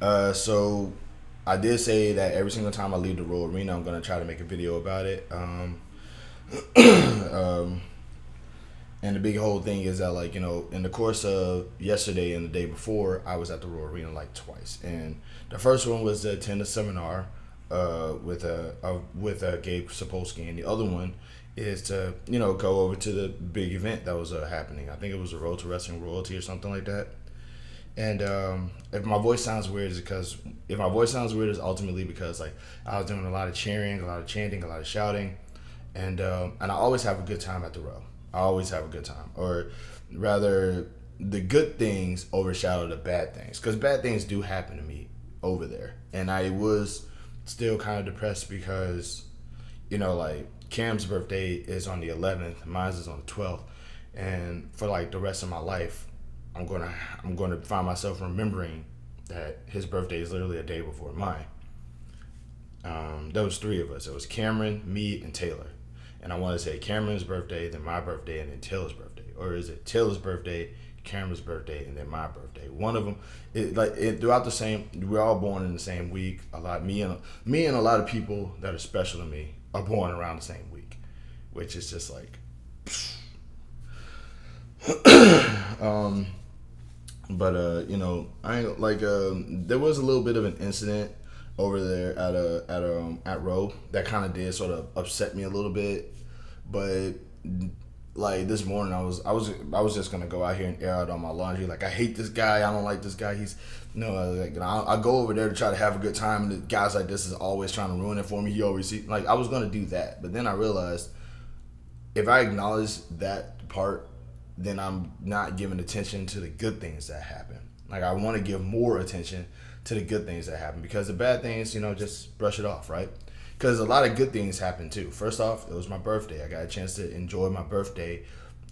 So I did say that every single time I leave the RoW arena, I'm gonna try to make a video about it. Um, and the big whole thing is that, like, in the course of yesterday and the day before, I was at the RoW arena like twice. And the first one was to attend a seminar with Gabe Sapolsky, and the other one is to go over to the big event that was happening. I think it was a Road to Wrestling Royalty or something like that. And if my voice sounds weird, is because if my voice sounds weird, is ultimately because, like, I was doing a lot of cheering, a lot of chanting, a lot of shouting, and I always have a good time at the row. I always have a good time, or rather, the good things overshadow the bad things, because bad things do happen to me over there, and I was still kind of depressed because, like, Cam's birthday is on the 11th, mine is on the 12th, and for like the rest of my life, I'm gonna find myself remembering that his birthday is literally a day before mine. There was three of us. It was Cameron, me, and Taylor. And I want to say Cameron's birthday, then my birthday, and then Taylor's birthday. Or is it Taylor's birthday, Cameron's birthday, and then my birthday? One of them, throughout the same. We're all born in the same week. A lot, me and a lot of people that are special to me are born around the same week, which is just like. um, but I ain't like there was a little bit of an incident over there at RoW that kind of did sort of upset me a little bit, but like this morning I was just gonna go out here and air out on my laundry. Like, I hate this guy. I don't like this guy. He's I go over there to try to have a good time, and the guys like this is always trying to ruin it for me. He always like I was gonna do that, but then I realized if I acknowledge that part, then I'm not giving attention to the good things that happen. Like, I want to give more attention to the good things that happen, because the bad things, just brush it off, right? Because a lot of good things happen too. First off, it was my birthday. I got a chance to enjoy my birthday,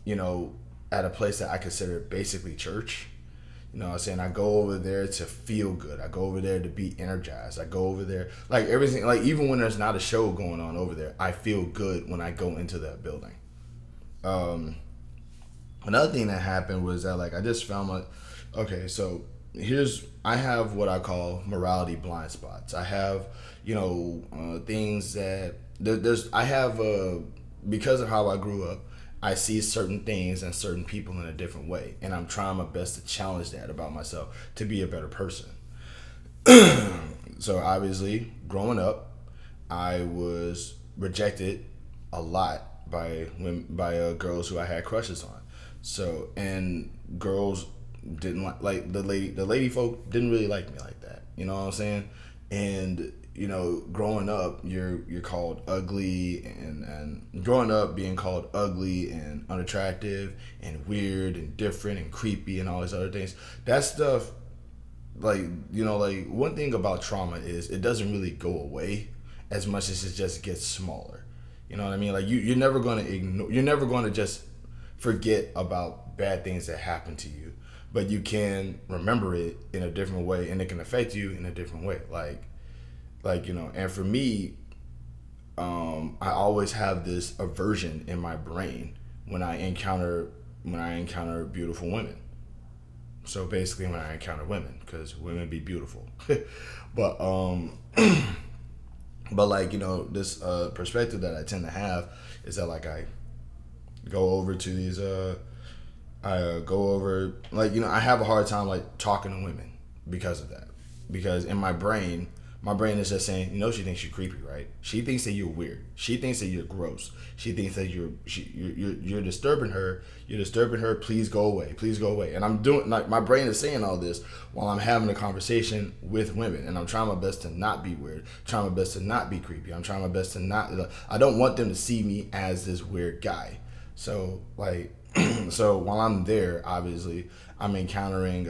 you know, at a place that I consider basically church. You know what I'm saying? I go over there to feel good. I go over there to be energized. I go over there, like, everything, like, even when there's not a show going on over there, I feel good when I go into that building. Um, Another thing that happened was that, like, I just found my, okay, so I have what I call morality blind spots. I have, things that, I have, because of how I grew up, I see certain things and certain people in a different way. And I'm trying my best to challenge that about myself to be a better person. So obviously, growing up, I was rejected a lot by girls who I had crushes on. So, and girls didn't like the lady folk didn't really like me like that. You know what I'm saying? And growing up, you're called ugly, and growing up being called ugly and unattractive and weird and different and creepy and all these other things. That stuff, like, like, one thing about trauma is it doesn't really go away as much as it just gets smaller. You know what I mean? Like, you're never going to ignore, you're never going to just forget about bad things that happen to you, but you can remember it in a different way, and it can affect you in a different way. And for me, I always have this aversion in my brain when I encounter beautiful women. So basically, when I encounter women, because women be beautiful, but but, like, this perspective that I tend to have is that, like, I go over to these I go over, like, I have a hard time, like, talking to women because of that. Because in my brain is just saying, she thinks you're creepy, right? She thinks that you're weird. She thinks that you're gross. She thinks that you're disturbing her. You're disturbing her. Please go away. Please go away. And I'm doing, like, my brain is saying all this while I'm having a conversation with women, and I'm trying my best to not be weird. Trying my best to not be creepy. I'm trying my best to not. I don't want them to see me as this weird guy. So, like, so while I'm there, obviously, I'm encountering,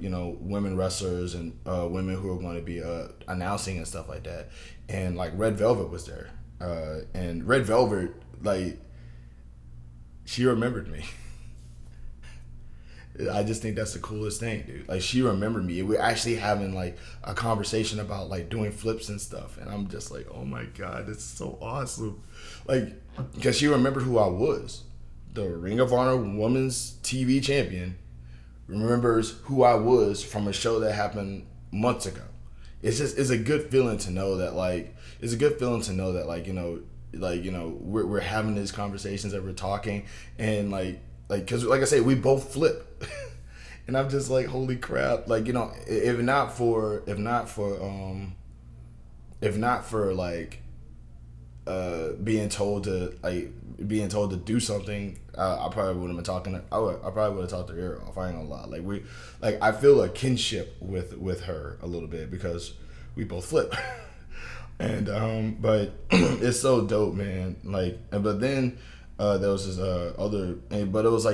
women wrestlers and women who are going to be announcing and stuff like that. And, like, Red Velvet was there. And Red Velvet, like, she remembered me. I just think that's the coolest thing, dude. Like, she remembered me. We're actually having, like, a conversation about, like, doing flips and stuff. And I'm just like, oh my God, it's so awesome. Like, because she remembered who I was. The Ring of Honor Women's TV Champion remembers who I was from a show that happened months ago. It's a good feeling to know that like we're having these conversations, that we're talking, and because like I say, we both flip. And I'm just like, holy crap, like, if not for like being told to do something, I probably wouldn't have been talking. I probably would have talked her ear off. I ain't gonna lie. I feel a kinship with her a little bit because we both flip, and but it's so dope, man. But then there was this but it was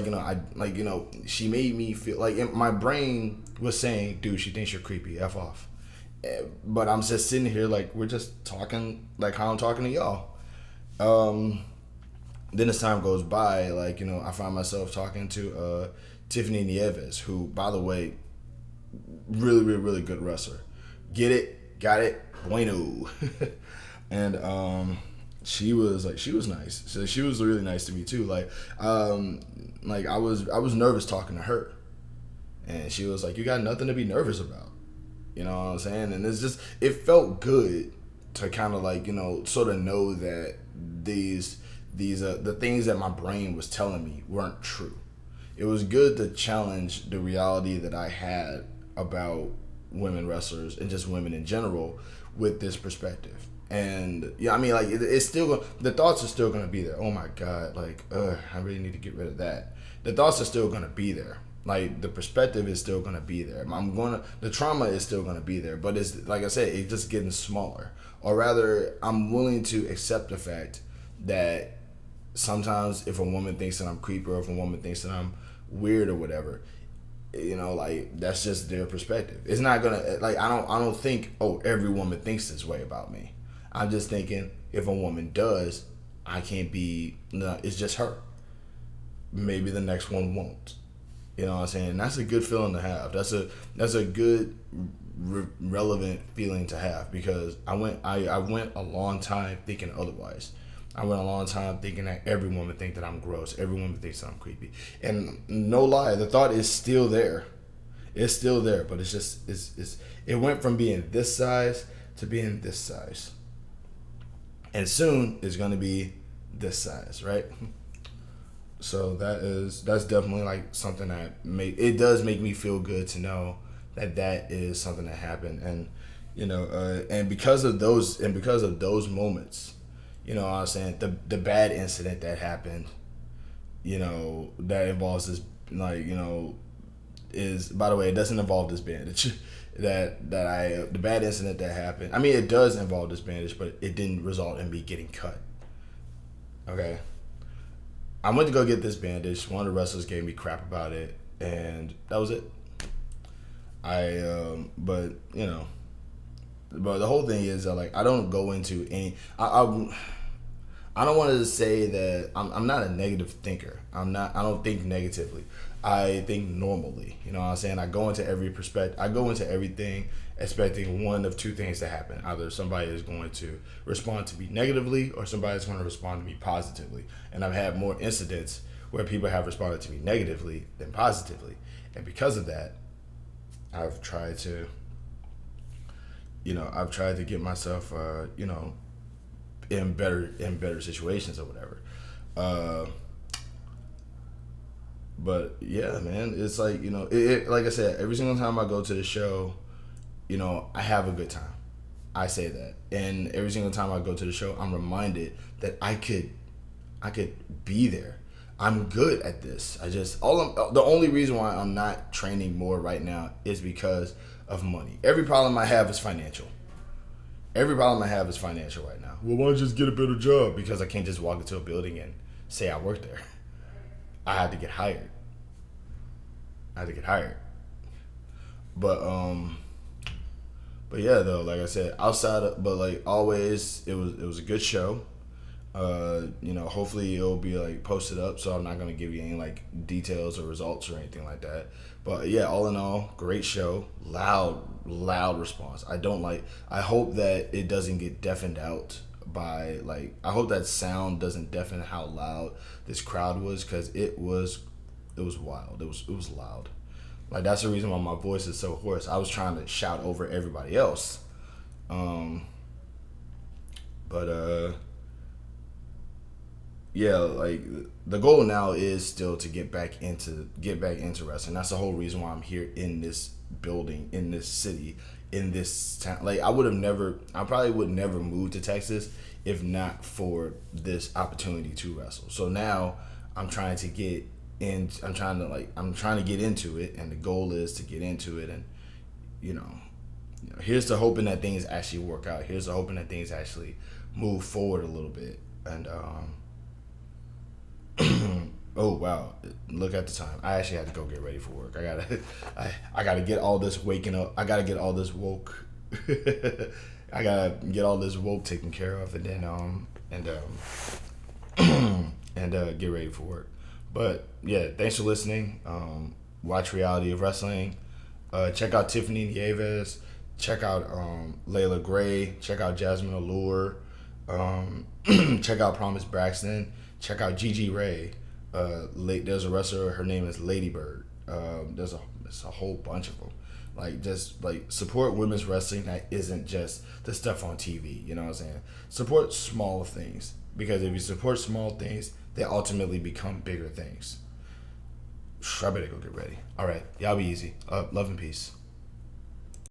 she made me feel like my brain was saying, dude, she thinks you're creepy. F off. But I'm just sitting here like we're just talking like how I'm talking to y'all. Then as time goes by, I find myself talking to Tiffany Nieves, who, by the way, really, really, really good wrestler. Get it, got it, bueno. And she was nice. So she was really nice to me too. I was nervous talking to her, and she was like, "You got nothing to be nervous about." You know what I'm saying? And it felt good to kind of sort of know that the things that my brain was telling me weren't true. It was good to challenge the reality that I had about women wrestlers and just women in general with this perspective. And it's still the thoughts are still gonna be there. Oh my god, I really need to get rid of that. The thoughts are still gonna be there. Like, the perspective is still gonna be there. The trauma is still gonna be there, but it's like I said, it's just getting smaller. Or rather, I'm willing to accept the fact that sometimes if a woman thinks that I'm creepy, or if a woman thinks that I'm weird or whatever, that's just their perspective. It's not gonna I don't think, oh, every woman thinks this way about me. I'm just thinking, if a woman does, I can't be. No, it's just her. Maybe the next one won't. You know what I'm saying? That's a good feeling to have. That's a good relevant feeling to have, because I went a long time thinking otherwise. I went a long time thinking that every woman thinks that I'm gross. Every woman thinks that I'm creepy. And no lie, the thought is still there. It's still there, but it went from being this size to being this size. And soon it's gonna be this size, right? So that's definitely something that it does make me feel good to know that is something that happened. And and because of those moments, what I'm saying, the bad incident that happened, that involves this, is, by the way, it doesn't involve this bandage. The bad incident that happened, I mean, it does involve this bandage, but it didn't result in me getting cut. Okay. I went to go get this bandage. One of the wrestlers gave me crap about it, and that was it. But the whole thing is that I don't go into any. I don't want to say that I'm not a negative thinker. I don't think negatively. I think normally. You know what I'm saying? I go into everything expecting one of two things to happen. Either somebody is going to respond to me negatively, or somebody is going to respond to me positively. And I've had more incidents where people have responded to me negatively than positively. And because of that, I've tried to get myself in better situations or whatever. But yeah, man, it's like I said, every single time I go to the show, I have a good time. I say that, and every single time I go to the show, I'm reminded that I could be there. I'm good at this. The only reason why I'm not training more right now is because of money. Every problem I have is financial. Every problem I have is financial right now. Well, why don't you just get a better job? Because I can't just walk into a building and say I work there. I had to get hired. But yeah, though, like I said, always, it was a good show. Hopefully it'll be posted up, so I'm not gonna give you any details or results or anything like that. But yeah, all in all, great show. Loud response. I hope that it doesn't get deafened out by I hope that sound doesn't deafen how loud this crowd was, because it was wild. It was loud. Like that's the reason why my voice is so hoarse. I was trying to shout over everybody else. Um, but yeah, like the goal now is still to get back into wrestling. That's the whole reason why I'm here in this building, in this city, in this town. Like I probably would never move to Texas if not for this opportunity to wrestle. So now I'm trying to get in. I'm trying to get into it, and the goal is to get into it, and you know, here's to hoping that things actually work out. Here's to hoping that things actually move forward a little bit, and oh wow! Look at the time. I actually had to go get ready for work. I gotta get all this waking up. I gotta get all this woke. I gotta get all this woke taken care of, and then get ready for work. But yeah, thanks for listening. Watch Reality of Wrestling. Check out Tiffany Nieves. Check out Layla Gray. Check out Jasmine Allure. Check out Promise Braxton. Check out Gigi Ray. There's a wrestler. Her name is Ladybird. There's a whole bunch of them. Like just like support women's wrestling that isn't just the stuff on TV. You know what I'm saying? Support small things, because if you support small things, they ultimately become bigger things. I better go get ready. All right, y'all be easy. Love and peace.